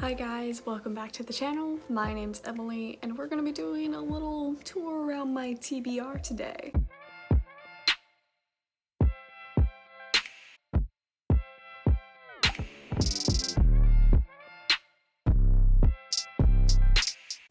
Hi guys, welcome back to the channel. My name's Emily and we're gonna be doing a little tour around my TBR today.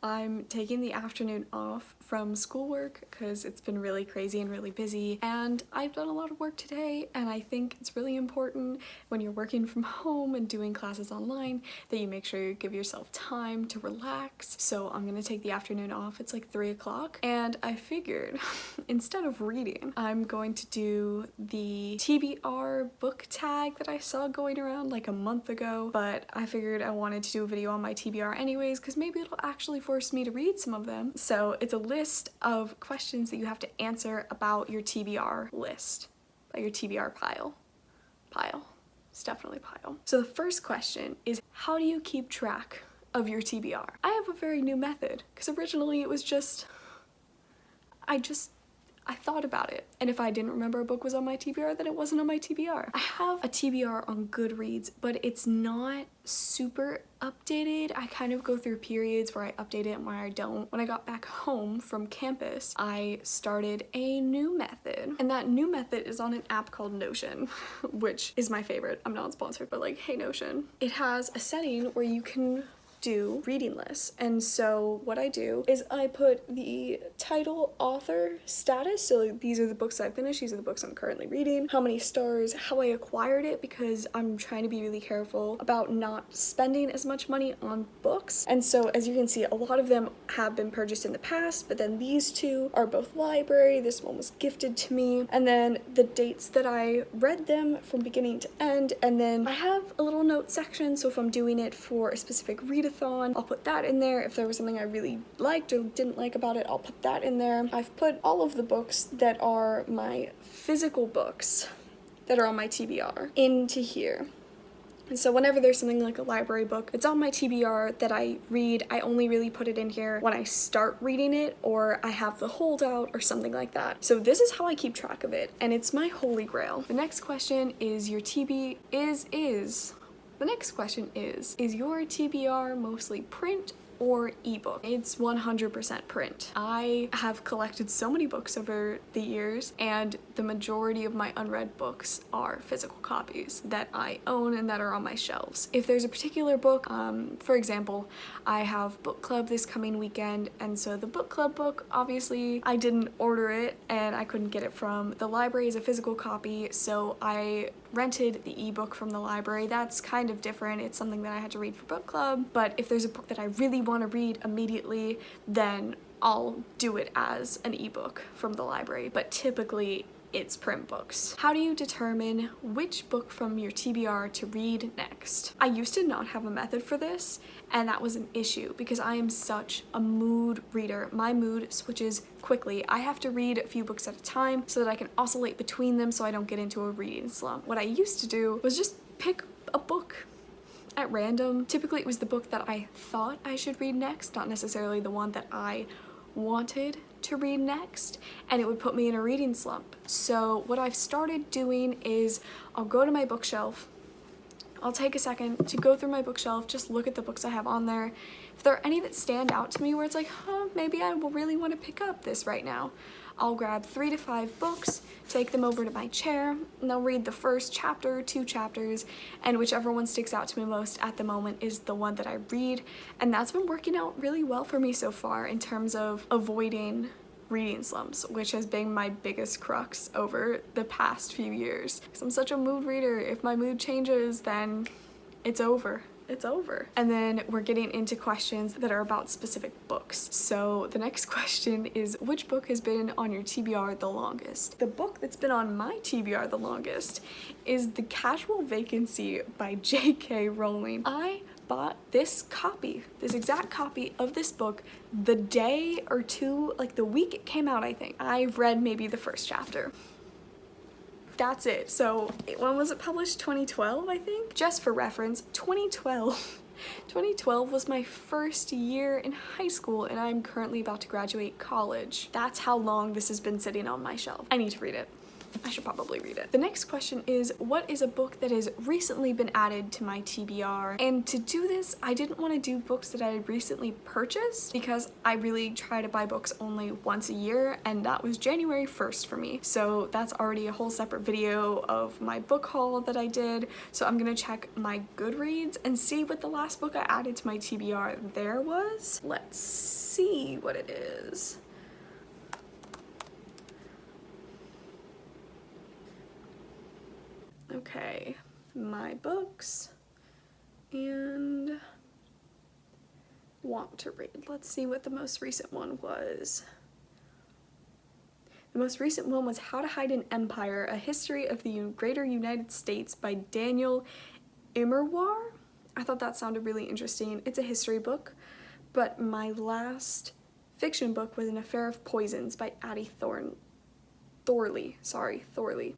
I'm taking the afternoon off from schoolwork because it's been really crazy and really busy, and I've done a lot of work today, and I think it's really important when you're working from home and doing classes online that you make sure you give yourself time to relax. So I'm gonna take the afternoon off. It's like 3 o'clock, and I figured instead of reading, I'm going to do the TBR book tag that I saw going around like a month ago, but I figured I wanted to do a video on my TBR anyways because maybe it'll actually force me to read some of them. So it's a list of questions that you have to answer about your TBR list, about your TBR pile. It's definitely pile. So the first question is, how do you keep track of your TBR? I have a very new method because originally it was just, I thought about it, and if I didn't remember a book was on my TBR, then it wasn't on my TBR. I have a TBR on Goodreads, but it's not super updated. I kind of go through periods where I update it and where I don't. When I got back home from campus, I started a new method, and that new method is on an app called Notion, which is my favorite. I'm not sponsored, but like, hey Notion. It has a setting where you can do reading lists, and so what I do is I put the title, author, status, so these are the books I finished, these are the books I'm currently reading, how many stars, how I acquired it, because I'm trying to be really careful about not spending as much money on books. And so as you can see, a lot of them have been purchased in the past, but then these two are both library, this one was gifted to me, and then the dates that I read them from beginning to end. And then I have a little note section, so if I'm doing it for a specific readathon, I'll put that in there. If there was something I really liked or didn't like about it, I'll put that in there. I've put all of the books that are my physical books that are on my TBR into here. And so whenever there's something like a library book that's on my TBR that I read, I only really put it in here when I start reading it or I have the holdout or something like that. So this is how I keep track of it, and it's my holy grail. The next question is your The next question is your TBR mostly print or ebook? It's 100% print. I have collected so many books over the years, and the majority of my unread books are physical copies that I own and that are on my shelves. If there's a particular book, for example, I have book club this coming weekend, and so the book club book, obviously I didn't order it and I couldn't get it from the library as a physical copy, so I rented the ebook from the library. That's kind of different. It's something that I had to read for book club, but if there's a book that I really want to read immediately, then I'll do it as an ebook from the library, but typically it's print books. How do you determine which book from your TBR to read next? I used to not have a method for this, and that was an issue because I am such a mood reader. My mood switches quickly. I have to read a few books at a time so that I can oscillate between them so I don't get into a reading slump. What I used to do was just pick a book at random. Typically it was the book that I thought I should read next, not necessarily the one that I wanted to read next, and it would put me in a reading slump. So what I've started doing is I'll go to my bookshelf, I'll take a second to go through my bookshelf, just look at the books I have on there. If there are any that stand out to me where it's like, maybe I will really want to pick up this right now, I'll grab 3 to 5 books, take them over to my chair, and I'll read the first chapter, 2 chapters, and whichever one sticks out to me most at the moment is the one that I read. And that's been working out really well for me so far in terms of avoiding reading slumps, which has been my biggest crux over the past few years. Because I'm such a mood reader. If my mood changes, then it's over. It's over. And then we're getting into questions that are about specific books. So the next question is, which book has been on your TBR the longest? The book that's been on my TBR the longest is The Casual Vacancy by J.K. Rowling. I bought this exact copy of this book the day or two, like the week it came out, I think. I've read maybe the first chapter. That's it. So when was it published? 2012, I think? Just for reference, 2012 was my first year in high school, and I'm currently about to graduate college. That's how long this has been sitting on my shelf. I need to read it. I should probably read it. The next question is, what is a book that has recently been added to my TBR? And to do this, I didn't want to do books that I had recently purchased because I really try to buy books only once a year, and that was January 1st for me. So that's already a whole separate video of my book haul that I did. So I'm gonna check my Goodreads and see what the last book I added to my TBR there was. Let's see what it is. Okay, my books and want to read. Let's see what the most recent one was. The most recent one was How to Hide an Empire, A History of the Greater United States by Daniel Immerwahr. I thought that sounded really interesting. It's a history book, but my last fiction book was An Affair of Poisons by Addie Thorley.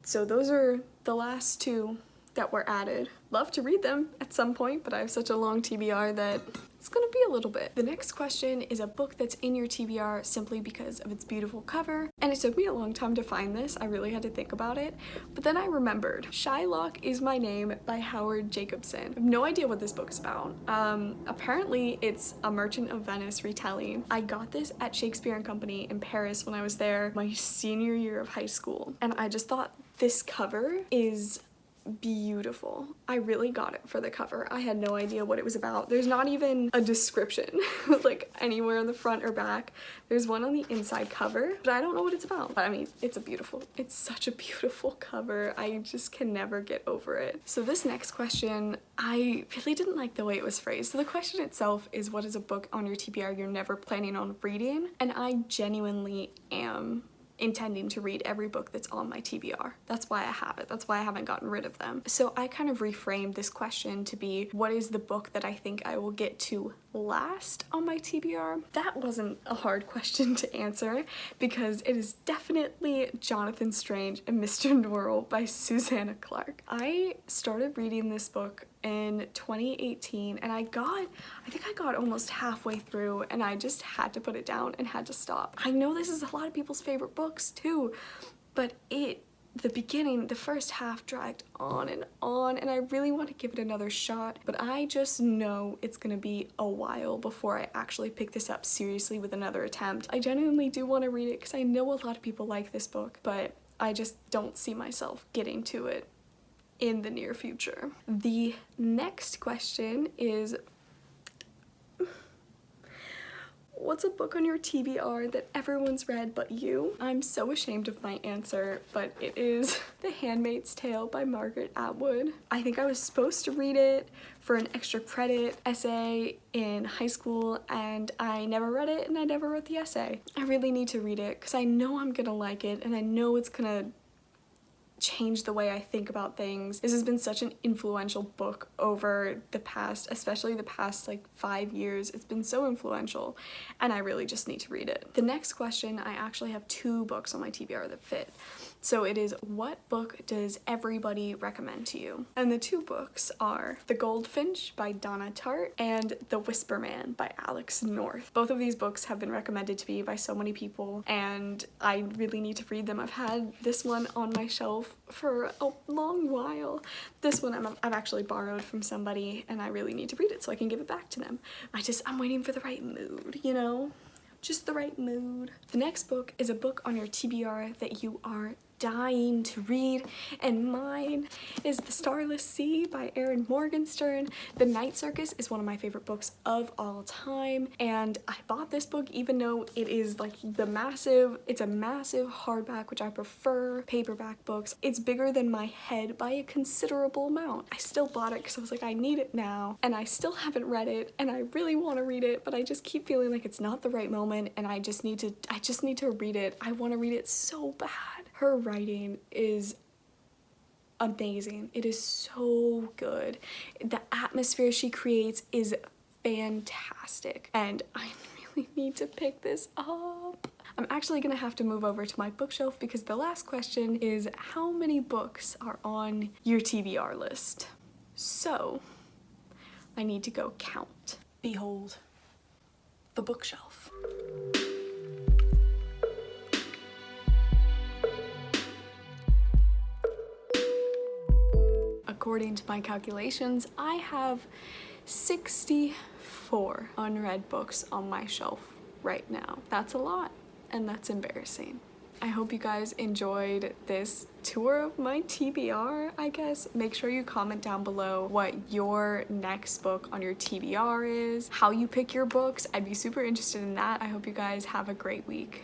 So those are the last two that were added. Love to read them at some point, but I have such a long TBR that it's gonna be a little bit. The next question is a book that's in your TBR simply because of its beautiful cover, and it took me a long time to find this. I really had to think about it, but then I remembered. Shylock Is My Name by Howard Jacobson. I have no idea what this book is about. Apparently it's a Merchant of Venice retelling. I got this at Shakespeare & Company in Paris when I was there my senior year of high school, and I just thought this cover is beautiful. I really got it for the cover. I had no idea what it was about. There's not even a description like anywhere on the front or back. There's one on the inside cover, but I don't know what it's about. But I mean, it's such a beautiful cover. I just can never get over it. So this next question, I really didn't like the way it was phrased. So the question itself is, what is a book on your TBR you're never planning on reading? And I genuinely am intending to read every book that's on my TBR. That's why I have it. That's why I haven't gotten rid of them. So I kind of reframed this question to be, what is the book that I think I will get to last on my TBR? That wasn't a hard question to answer because it is definitely Jonathan Strange and Mr. Norrell by Susanna Clarke. I started reading this book in 2018 and I think I got almost halfway through and I just had to put it down and had to stop. I know this is a lot of people's favorite books too, but the first half dragged on and I really want to give it another shot, but I just know it's gonna be a while before I actually pick this up seriously with another attempt. I genuinely do want to read it because I know a lot of people like this book, but I just don't see myself getting to it in the near future. The next question is, what's a book on your TBR that everyone's read but you? I'm so ashamed of my answer, but it is The Handmaid's Tale by Margaret Atwood. I think I was supposed to read it for an extra credit essay in high school and I never read it and I never wrote the essay. I really need to read it because I know I'm gonna like it and I know it's gonna change the way I think about things. This has been such an influential book over the past, especially the past like 5 years. It's been so influential and I really just need to read it. The next question, I actually have 2 books on my TBR that fit. So it is, what book does everybody recommend to you? And the 2 books are The Goldfinch by Donna Tartt and The Whisper Man by Alex North. Both of these books have been recommended to me by so many people and I really need to read them. I've had this one on my shelf for a long while. This one I've actually borrowed from somebody and I really need to read it so I can give it back to them. I'm waiting for the right mood, you know? Just the right mood. The next book is a book on your TBR that you are dying to read, and mine is The Starless Sea by Erin Morgenstern. The Night Circus is one of my favorite books of all time, and I bought this book even though it is like it's a massive hardback, which I prefer paperback books. It's bigger than my head by a considerable amount. I still bought it because I was like, I need it now, and I still haven't read it, and I really want to read it, but I just keep feeling like it's not the right moment, and I just need to read it. I want to read it so bad. Her writing is amazing. It is so good. The atmosphere she creates is fantastic, and I really need to pick this up. I'm actually gonna have to move over to my bookshelf because the last question is, how many books are on your TBR list? So I need to go count. Behold, the bookshelf. according to my calculations, I have 64 unread books on my shelf right now. That's a lot, and that's embarrassing. I hope you guys enjoyed this tour of my TBR, I guess. Make sure you comment down below what your next book on your TBR is, how you pick your books. I'd be super interested in that. I hope you guys have a great week.